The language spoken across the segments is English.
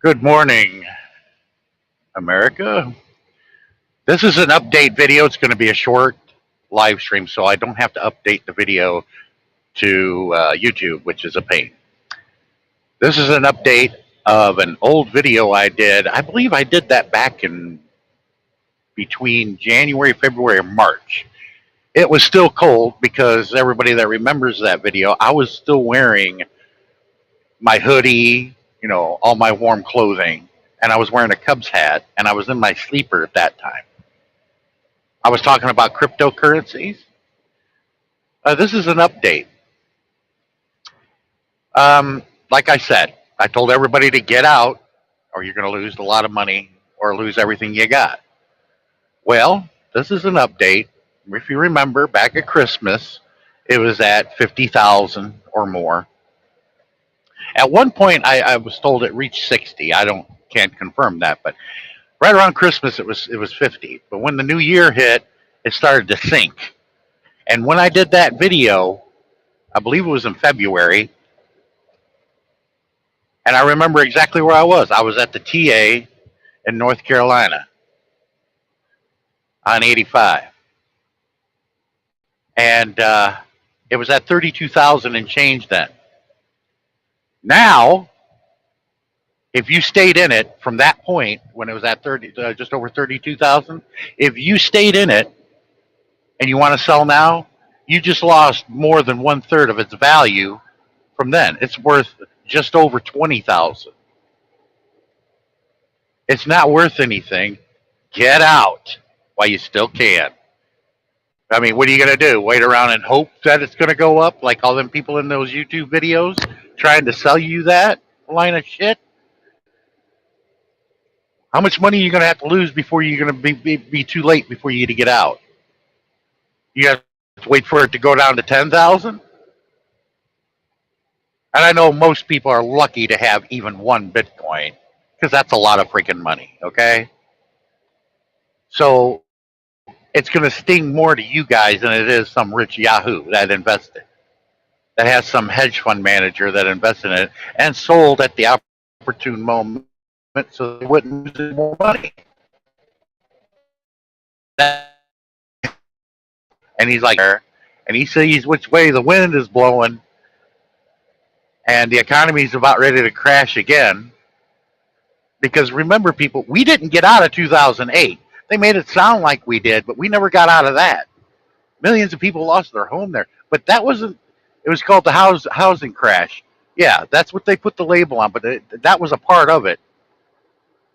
Good morning, America. This is an update video. It's going to be a short live stream, so I don't have to update the video to YouTube, which is a pain. This is an update of an old video I did. I believe I did that back in between January, February, and March. It was still cold because everybody that remembers that video, I was still wearing my hoodie, all my warm clothing, and I was wearing a Cubs hat, and I was in my sleeper at that time. I was talking about cryptocurrencies. This is an update. Like I said, I told everybody to get out, or you're going to lose a lot of money or lose everything you got. Well, this is an update. If you remember, back at Christmas, it was at 50,000 or more. At one point, I was told it reached 60. Can't confirm that, but right around Christmas, it was 50. But when the new year hit, it started to sink. And when I did that video, I believe it was in February, and I remember exactly where I was. I was at the TA in North Carolina on 85. And it was at 32,000 and change then. Now, if you stayed in it from that point when it was at just over 32,000, if you stayed in it and you want to sell now, you just lost more than 1/3 of its value from then. It's worth just over 20,000. It's not worth anything. Get out while you still can. I mean, what are you going to do? Wait around and hope that it's going to go up like all them people in those YouTube videos trying to sell you that line of shit? How much money are you going to have to lose before you're going to be too late before you get to get out? You have to wait for it to go down to 10,000? And I know most people are lucky to have even one Bitcoin because that's a lot of freaking money, okay? So it's going to sting more to you guys than it is some rich Yahoo that invested, that has some hedge fund manager that invested in it and sold at the opportune moment so they wouldn't lose more money. And he's like, and he sees which way the wind is blowing, and the economy is about ready to crash again. Because remember, people, we didn't get out of 2008. They made it sound like we did, but we never got out of that. Millions of people lost their home there. But that wasn't, it was called the housing crash. Yeah, that's what they put the label on, but that was a part of it.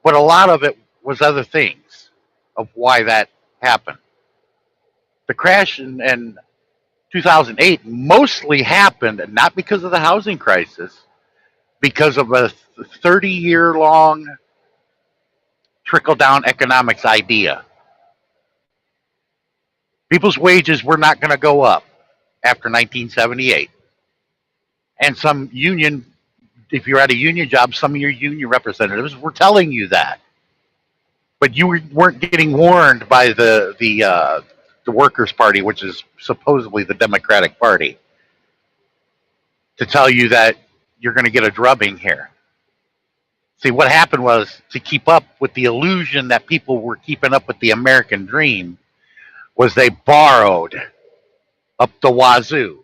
But a lot of it was other things of why that happened. The crash in 2008 mostly happened not because of the housing crisis, because of a 30-year-long trickle-down economics idea. People's wages were not going to go up after 1978. And some union, if you're at a union job, some of your union representatives were telling you that. But you weren't getting warned by the Workers' Party, which is supposedly the Democratic Party, to tell you that you're going to get a drubbing here. See, what happened was, to keep up with the illusion that people were keeping up with the American dream, was they borrowed up the wazoo.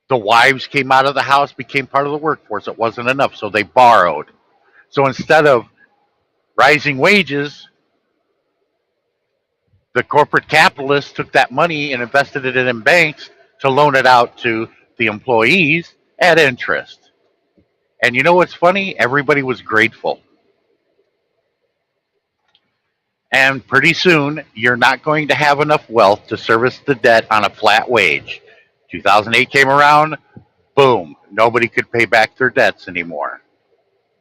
The wives came out of the house, became part of the workforce. It wasn't enough, so they borrowed. So instead of rising wages, the corporate capitalists took that money and invested it in banks to loan it out to the employees at interest. And you know what's funny? Everybody was grateful. And pretty soon, you're not going to have enough wealth to service the debt on a flat wage. 2008 came around, boom, nobody could pay back their debts anymore.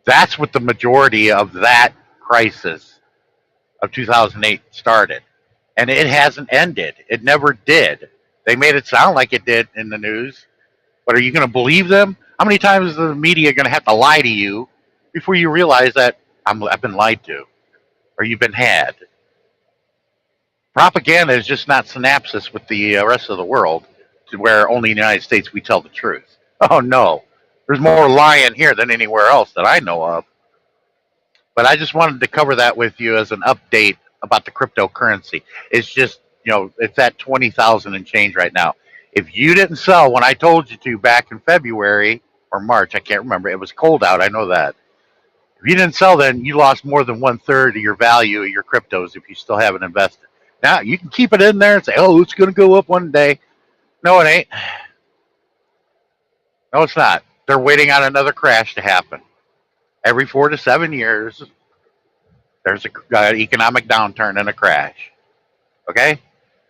That's what the majority of that crisis of 2008 started. And it hasn't ended. It never did. They made it sound like it did in the news. But are you going to believe them? How many times is the media going to have to lie to you before you realize that I've been lied to or you've been had? Propaganda is just not synapses with the rest of the world, to where only in the United States we tell the truth. Oh no, there's more lying here than anywhere else that I know of. But I just wanted to cover that with you as an update about the cryptocurrency. It's just, it's at 20,000 and change right now. If you didn't sell when I told you to back in February or March, I can't remember. It was cold out. I know that. If you didn't sell then, you lost more than one third of your value of your cryptos if you still haven't invested. Now, you can keep it in there and say, oh, it's going to go up one day. No, it ain't. No, it's not. They're waiting on another crash to happen. Every 4 to 7 years, there's a economic downturn and a crash. Okay?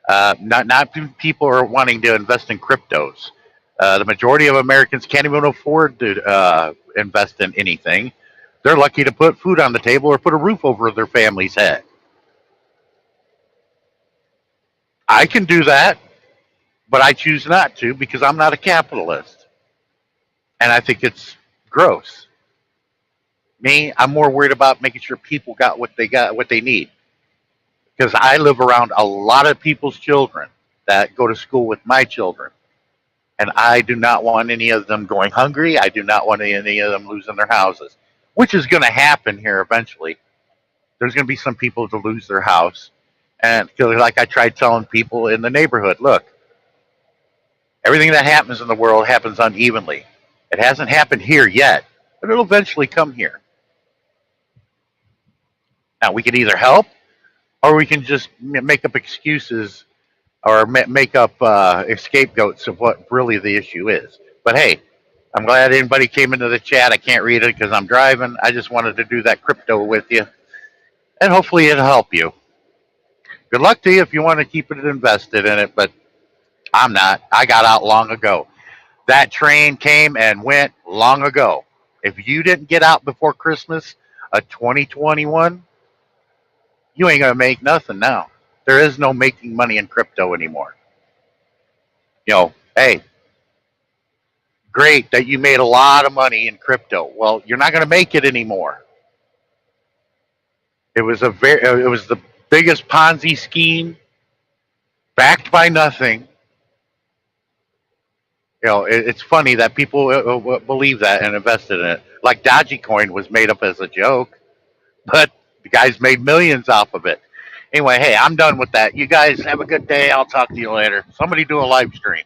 Not people are wanting to invest in cryptos. The majority of Americans can't even afford to invest in anything. They're lucky to put food on the table or put a roof over their family's head. I can do that, but I choose not to because I'm not a capitalist. And I think it's gross. Me, I'm more worried about making sure people got, what they need. Because I live around a lot of people's children that go to school with my children. And I do not want any of them going hungry. I do not want any of them losing their houses, which is going to happen here eventually. There's going to be some people to lose their house. And like I tried telling people in the neighborhood, look, everything that happens in the world happens unevenly. It hasn't happened here yet, but it'll eventually come here. Now, we can either help or we can just make up excuses or make up scapegoats of what really the issue is. But hey, I'm glad anybody came into the chat. I can't read it because I'm driving. I just wanted to do that crypto with you, and hopefully it'll help you. Good luck to you if you want to keep it invested in it, but I'm not. I got out long ago. That train came and went long ago. If you didn't get out before Christmas of 2021, you ain't going to make nothing now. There is no making money in crypto anymore. Hey, great that you made a lot of money in crypto. Well, you're not going to make it anymore. It was the biggest Ponzi scheme, backed by nothing. It's funny that people believe that and invested in it. Like Dogecoin was made up as a joke, but the guys made millions off of it. Anyway, hey, I'm done with that. You guys have a good day. I'll talk to you later. Somebody do a live stream.